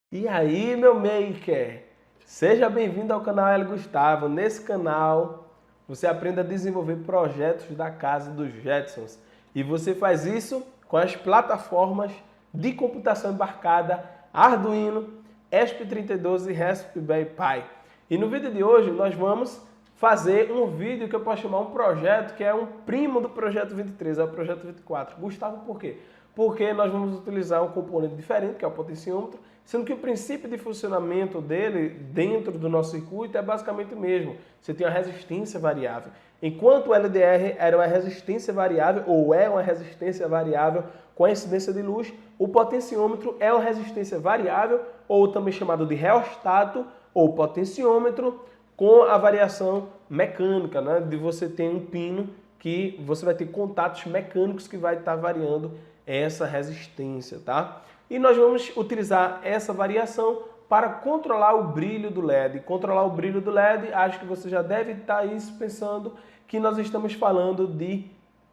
E aí, meu maker? Seja bem-vindo ao canal L Gustavo. Nesse canal, você aprende a desenvolver projetos da casa dos Jetsons. E você faz isso com as plataformas de computação embarcada Arduino, ESP32 e Raspberry Pi. E no vídeo de hoje, nós vamos fazer um vídeo que eu posso chamar um projeto que é um primo do projeto 23, é o projeto 24. Gustavo, por quê? Porque nós vamos utilizar um componente diferente, que é o potenciômetro, sendo que o princípio de funcionamento dele dentro do nosso circuito é basicamente o mesmo. Você tem uma resistência variável. Enquanto o LDR era uma resistência variável, ou é uma resistência variável com a incidência de luz, o potenciômetro é uma resistência variável, ou também chamado de reostato, ou potenciômetro, com a variação mecânica, né? De você ter um pino que você vai ter contatos mecânicos que vai estar variando essa resistência, tá? E nós vamos utilizar essa variação para controlar o brilho do LED. Controlar o brilho do LED, acho que você já deve estar aí pensando que nós estamos falando de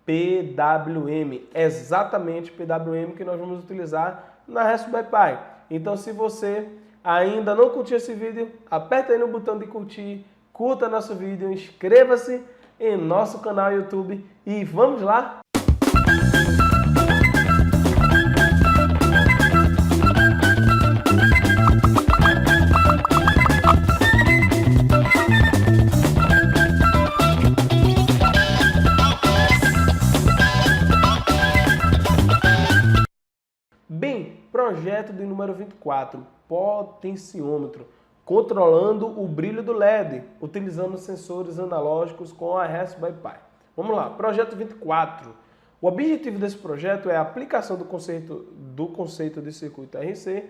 PWM. Exatamente PWM que nós vamos utilizar na Raspberry Pi. Então, se você ainda não curtiu esse vídeo, aperta aí no botão de curtir, curta nosso vídeo, inscreva-se em nosso canal YouTube e vamos lá? Bem, projeto de número 24, potenciômetro, controlando o brilho do LED, utilizando sensores analógicos com a Raspberry Pi. Vamos lá, projeto 24. O objetivo desse projeto é a aplicação do conceito de circuito RC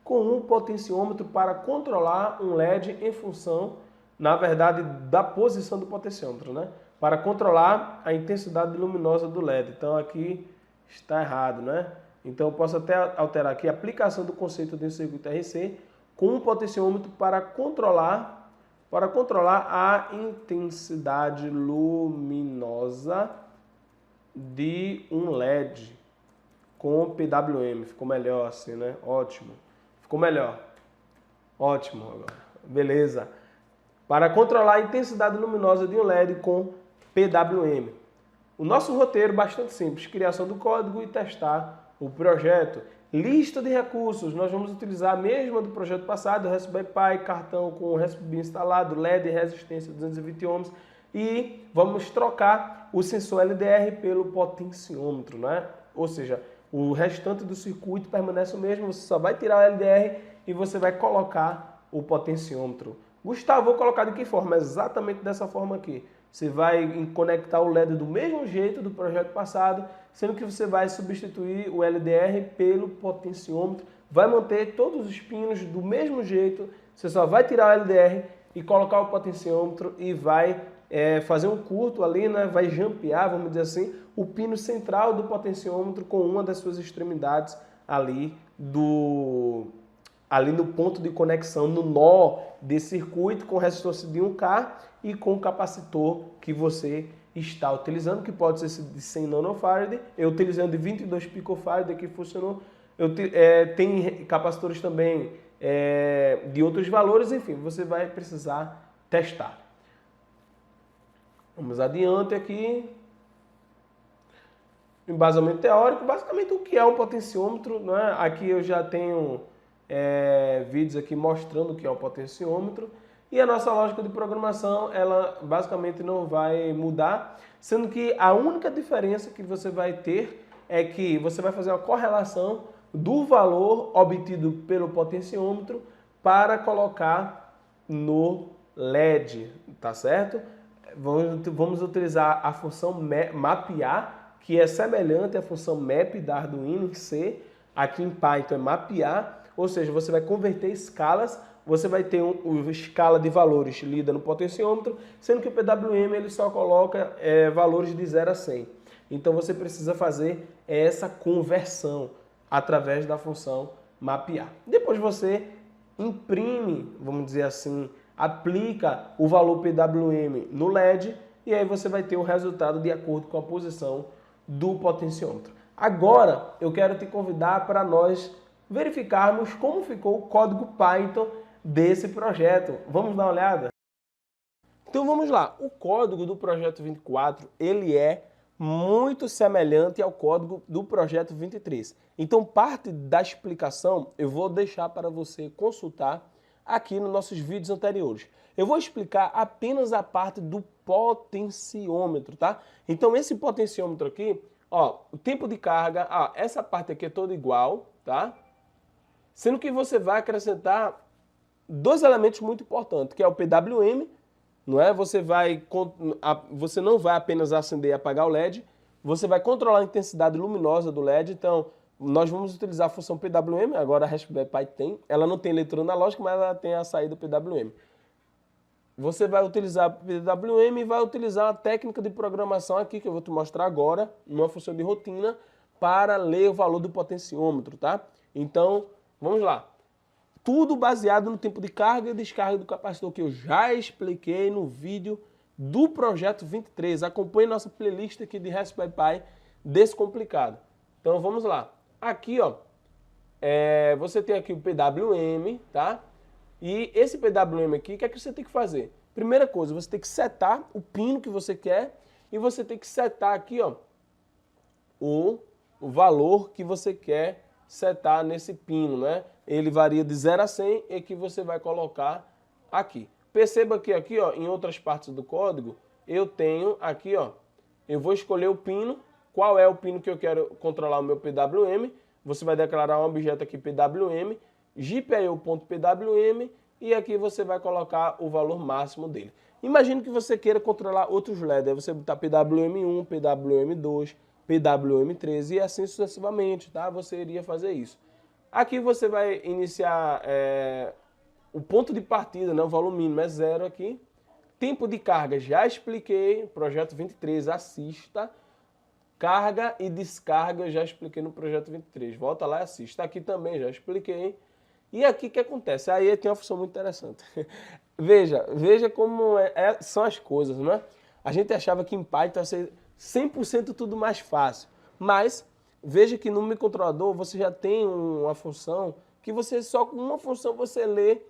com um potenciômetro para controlar um LED em função, na verdade, da posição do potenciômetro, né? Para controlar a intensidade luminosa do LED. Então aqui está errado, né? Então eu posso até alterar aqui a aplicação do conceito de circuito RC com um potenciômetro para controlar a intensidade luminosa de um LED com PWM. Ficou melhor assim, né? Ótimo. Ficou melhor. Ótimo agora. Beleza. Para controlar a intensidade luminosa de um LED com PWM. O nosso roteiro é bastante simples. Criação do código e testar o projeto. Lista de recursos, nós vamos utilizar a mesma do projeto passado, Raspberry Pi, cartão com Raspberry instalado, LED resistência 220 ohms e vamos trocar o sensor LDR pelo potenciômetro, né? Ou seja, o restante do circuito permanece o mesmo, você só vai tirar o LDR e você vai colocar o potenciômetro. Gustavo, vou colocar de que forma? Exatamente dessa forma aqui. Você vai conectar o LED do mesmo jeito do projeto passado, sendo que você vai substituir o LDR pelo potenciômetro, vai manter todos os pinos do mesmo jeito, você só vai tirar o LDR e colocar o potenciômetro e vai fazer um curto ali, né? Vai jampear, vamos dizer assim, o pino central do potenciômetro com uma das suas extremidades ali no ponto de conexão, no nó desse circuito com resistência de 1K e com o capacitor que você está utilizando, que pode ser de 100 nanofarad, eu utilizando de 22 picofarad que funcionou, tem capacitores também de outros valores, enfim, você vai precisar testar. Vamos adiante aqui. Embasamento teórico, basicamente o que é um potenciômetro, né? Aqui eu já tenho vídeos aqui mostrando o que é um potenciômetro e a nossa lógica de programação ela basicamente não vai mudar, sendo que a única diferença que você vai ter é que você vai fazer uma correlação do valor obtido pelo potenciômetro para colocar no LED, tá certo? Vamos utilizar a função mapear, que é semelhante à função map da Arduino em C, aqui em Python é mapear. Ou seja, você vai converter escalas, você vai ter uma escala de valores lida no potenciômetro, sendo que o PWM ele só coloca valores de 0 a 100. Então você precisa fazer essa conversão através da função mapear. Depois você imprime, vamos dizer assim, aplica o valor PWM no LED e aí você vai ter o resultado de acordo com a posição do potenciômetro. Agora eu quero te convidar para nós verificarmos como ficou o código Python desse projeto. Vamos dar uma olhada? Então vamos lá, o código do projeto 24, ele é muito semelhante ao código do projeto 23. Então parte da explicação eu vou deixar para você consultar aqui nos nossos vídeos anteriores. Eu vou explicar apenas a parte do potenciômetro, tá? Então esse potenciômetro aqui, ó, o tempo de carga, essa parte aqui é toda igual, tá? Sendo que você vai acrescentar dois elementos muito importantes, que é o PWM, não é? Você não vai apenas acender e apagar o LED, você vai controlar a intensidade luminosa do LED. Então, nós vamos utilizar a função PWM, agora a Raspberry Pi tem, ela não tem leitura analógica, mas ela tem a saída PWM. Você vai utilizar PWM e vai utilizar a técnica de programação aqui, que eu vou te mostrar agora, numa função de rotina, para ler o valor do potenciômetro, tá? Então, vamos lá. Tudo baseado no tempo de carga e descarga do capacitor, que eu já expliquei no vídeo do projeto 23. Acompanhe nossa playlist aqui de Raspberry Pi Descomplicado. Então vamos lá. Aqui, ó, você tem aqui o PWM, tá? E esse PWM aqui, o que é que você tem que fazer? Primeira coisa, você tem que setar o pino que você quer e você tem que setar aqui, ó, o valor que você quer setar nesse pino, né? Ele varia de 0 a 100 e que você vai colocar aqui. Perceba que aqui, ó, em outras partes do código, eu tenho aqui, ó, eu vou escolher o pino, qual é o pino que eu quero controlar o meu PWM. Você vai declarar um objeto aqui PWM, GPIO.pwm, e aqui você vai colocar o valor máximo dele. Imagine que você queira controlar outros LEDs, aí você botar PWM1, PWM2, PWM13 e assim sucessivamente, tá? Você iria fazer isso. Aqui você vai iniciar o ponto de partida, né? O valor mínimo é 0 aqui. Tempo de carga, já expliquei, projeto 23, assista. Carga e descarga, eu já expliquei no projeto 23. Volta lá e assista. Aqui também já expliquei. E aqui o que acontece? Aí tem uma função muito interessante. Veja como são as coisas, não é? A gente achava que em Python ia ser 100% tudo mais fácil. Mas veja que no microcontrolador você já tem uma função que você só com uma função você lê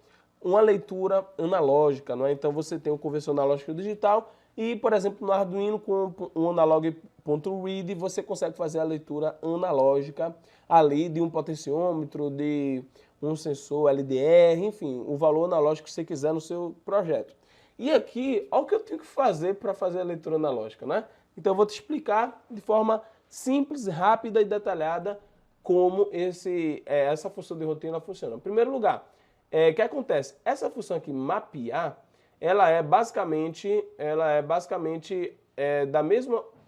uma leitura analógica, não é? Então você tem o conversor analógico digital e, por exemplo, no Arduino com um analog.read você consegue fazer a leitura analógica ali de um potenciômetro, de um sensor LDR, enfim, o valor analógico que você quiser no seu projeto. E aqui, olha o que eu tenho que fazer para fazer a leitura analógica, né? Então eu vou te explicar de forma simples, rápida e detalhada como essa função de rotina funciona. Em primeiro lugar, o que acontece? Essa função aqui, mapear, ela é basicamente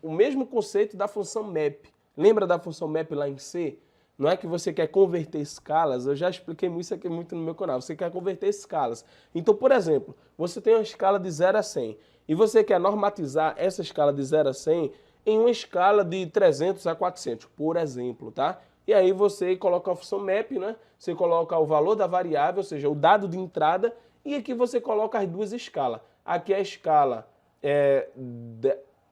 o mesmo conceito da função map. Lembra da função map lá em C? Não é que você quer converter escalas, eu já expliquei isso aqui muito no meu canal, você quer converter escalas. Então, por exemplo, você tem uma escala de 0 a 100 e você quer normatizar essa escala de 0 a 100 em uma escala de 300 a 400, por exemplo, tá? E aí você coloca a função map, né? Você coloca o valor da variável, ou seja, o dado de entrada, e aqui você coloca as duas escalas. Aqui a escala é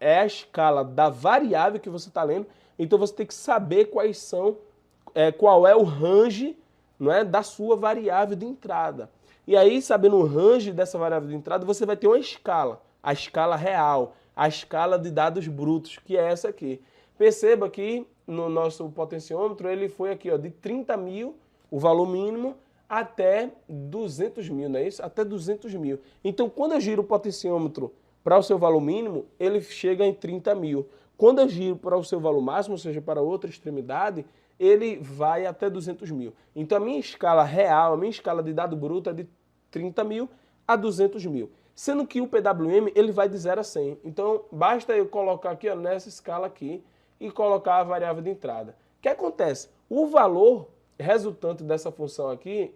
a escala da variável que você está lendo, então você tem que saber qual é o range, não é, da sua variável de entrada. E aí, sabendo o range dessa variável de entrada, você vai ter uma escala, a escala real, a escala de dados brutos, que é essa aqui. Perceba que no nosso potenciômetro ele foi aqui, ó, de 30 mil, o valor mínimo, até 200 mil, não é isso? Até 200 mil. Então, quando eu giro o potenciômetro para o seu valor mínimo, ele chega em 30 mil. Quando eu giro para o seu valor máximo, ou seja, para outra extremidade, ele vai até 200 mil. Então, a minha escala real, a minha escala de dado bruto é de 30 mil a 200 mil. Sendo que o PWM, ele vai de 0 a 100. Então, basta eu colocar aqui, ó, nessa escala aqui, e colocar a variável de entrada. O que acontece? O valor resultante dessa função aqui,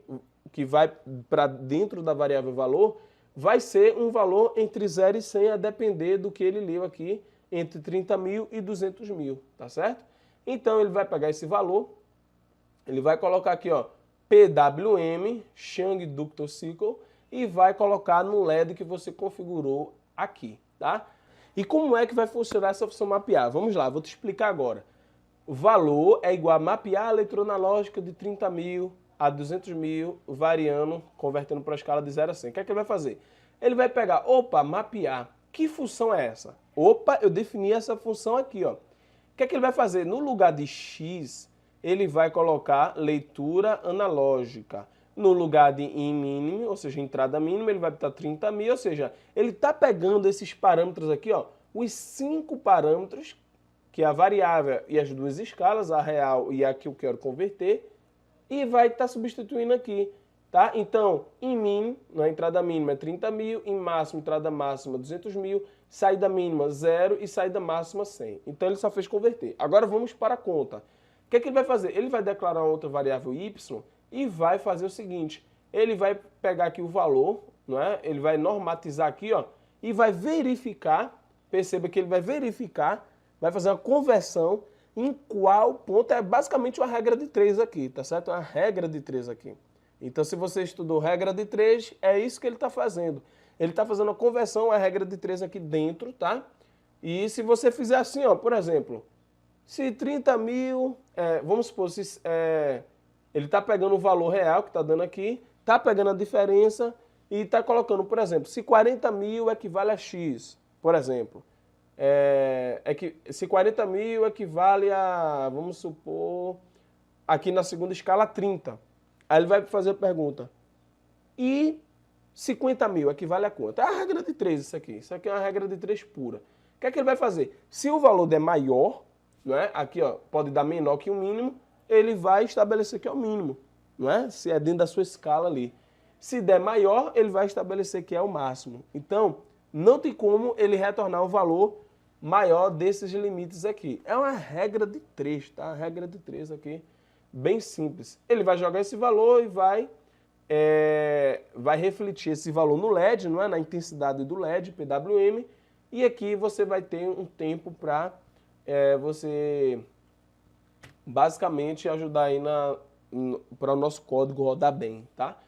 que vai para dentro da variável valor, vai ser um valor entre 0 e 100, a depender do que ele leu aqui, entre 30 mil e 200 mil, tá certo? Então, ele vai pegar esse valor, ele vai colocar aqui, ó, PWM, Chang Ductor Cycle, e vai colocar no LED que você configurou aqui, tá? E como é que vai funcionar essa função mapear? Vamos lá, vou te explicar agora. valor é igual a mapear a leitura analógica de 30.000 a 200.000, variando, convertendo para a escala de 0 a 100. O que é que ele vai fazer? Ele vai pegar, mapear. Que função é essa? Eu defini essa função aqui, ó. O que é que ele vai fazer? No lugar de x, ele vai colocar leitura analógica. No lugar de in mínimo, ou seja, entrada mínima, ele vai botar 30.000, ou seja, ele está pegando esses parâmetros aqui, ó, os 5 parâmetros, que é a variável e as duas escalas, a real e a que eu quero converter, e vai estar substituindo aqui, tá? Então, em min, na entrada mínima é 30.000, em máximo, entrada máxima 200.000, saída mínima 0 e saída máxima 100. Então, ele só fez converter. Agora, vamos para a conta. O que é que ele vai fazer? Ele vai declarar outra variável y e vai fazer o seguinte, ele vai pegar aqui o valor, não é? Ele vai normatizar aqui, ó, e vai verificar, perceba que ele vai verificar, vai fazer uma conversão em qual ponto, é basicamente uma regra de 3 aqui, tá certo? Uma regra de 3 aqui. Então, se você estudou regra de 3, é isso que ele está fazendo. Ele está fazendo a conversão, a regra de 3 aqui dentro, tá? E se você fizer assim, ó, por exemplo, se 30.000, vamos supor, ele está pegando o valor real que está dando aqui, está pegando a diferença e está colocando, por exemplo, se 40.000 equivale a x, por exemplo, se 40.000 equivale a, vamos supor, aqui na segunda escala, 30. Aí ele vai fazer a pergunta, e 50.000 equivale a quanto? É a regra de 3 isso aqui. Isso aqui é uma regra de 3 pura. O que é que ele vai fazer? Se o valor der maior, não é? Aqui ó, pode dar menor que o mínimo, ele vai estabelecer que é o mínimo, não é? Se é dentro da sua escala ali. Se der maior, ele vai estabelecer que é o máximo. Então, não tem como ele retornar o valor maior desses limites aqui. É uma regra de 3, tá? Uma regra de 3 aqui, bem simples. Ele vai jogar esse valor e vai refletir esse valor no LED, não é? Na intensidade do LED, PWM, e aqui você vai ter um tempo para você basicamente ajudar aí para o nosso código rodar bem, tá?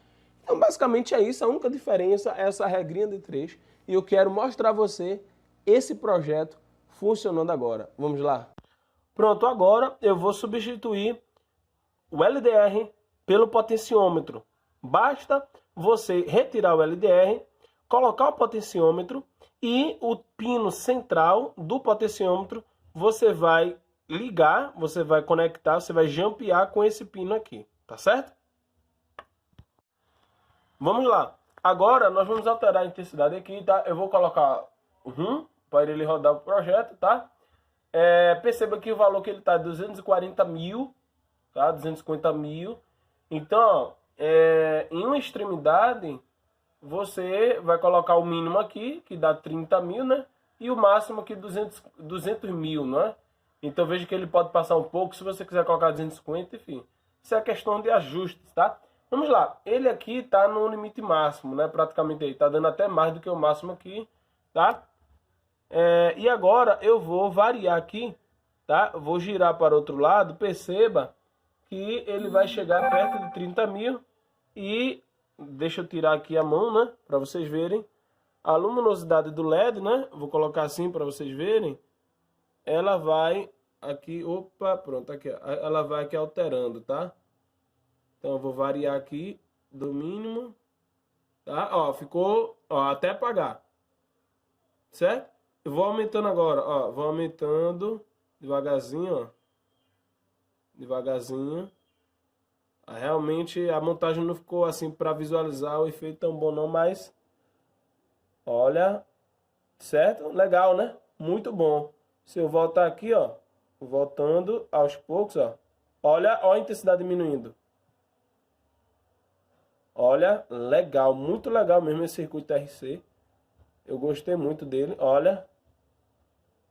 Então, basicamente é isso. A única diferença é essa regrinha de 3. E eu quero mostrar a você esse projeto funcionando agora. Vamos lá? Pronto, agora eu vou substituir o LDR pelo potenciômetro. Basta você retirar o LDR, colocar o potenciômetro e o pino central do potenciômetro você vai ligar, você vai conectar, você vai jampear com esse pino aqui, tá certo? Vamos lá. Agora nós vamos alterar a intensidade aqui, tá? Eu vou colocar 1 para ele rodar o projeto, tá? Perceba que o valor que ele tá é 240.000, tá? 250.000. Então, em uma extremidade, você vai colocar o mínimo aqui, que dá 30.000, né? E o máximo aqui, 200.000, né? Então, veja que ele pode passar um pouco, se você quiser colocar 250, enfim. Isso é questão de ajustes, tá? Vamos lá. Ele aqui tá no limite máximo, né? Praticamente aí. Tá dando até mais do que o máximo aqui, tá? E agora eu vou variar aqui, tá? Eu vou girar para o outro lado. Perceba que ele vai chegar perto de 30.000 e deixa eu tirar aqui a mão, né? Para vocês verem a luminosidade do LED, né? Vou colocar assim para vocês verem. Ela vai aqui, opa, pronto, aqui, ela vai aqui alterando, tá? Então eu vou variar aqui do mínimo, tá? Ó, ficou, ó, até apagar, certo? Eu vou aumentando agora, ó, vou aumentando devagarzinho, ó, devagarzinho. Realmente a montagem não ficou assim para visualizar o efeito tão bom não, mas olha, certo? Legal, né? Muito bom. Se eu voltar aqui, ó, voltando aos poucos, ó, olha a intensidade diminuindo. Olha, legal, muito legal mesmo esse circuito RC. Eu gostei muito dele, olha.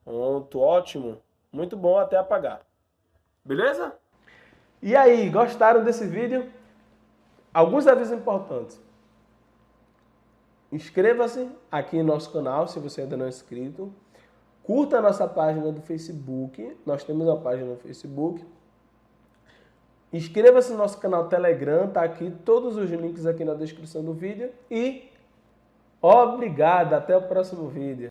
Pronto, ótimo. Muito bom até apagar. Beleza? E aí, gostaram desse vídeo? Alguns avisos importantes. Inscreva-se aqui no nosso canal, se você ainda não é inscrito. Curta a nossa página do Facebook. Nós temos uma página no Facebook. Inscreva-se no nosso canal Telegram, tá aqui todos os links aqui na descrição do vídeo. E obrigado, até o próximo vídeo.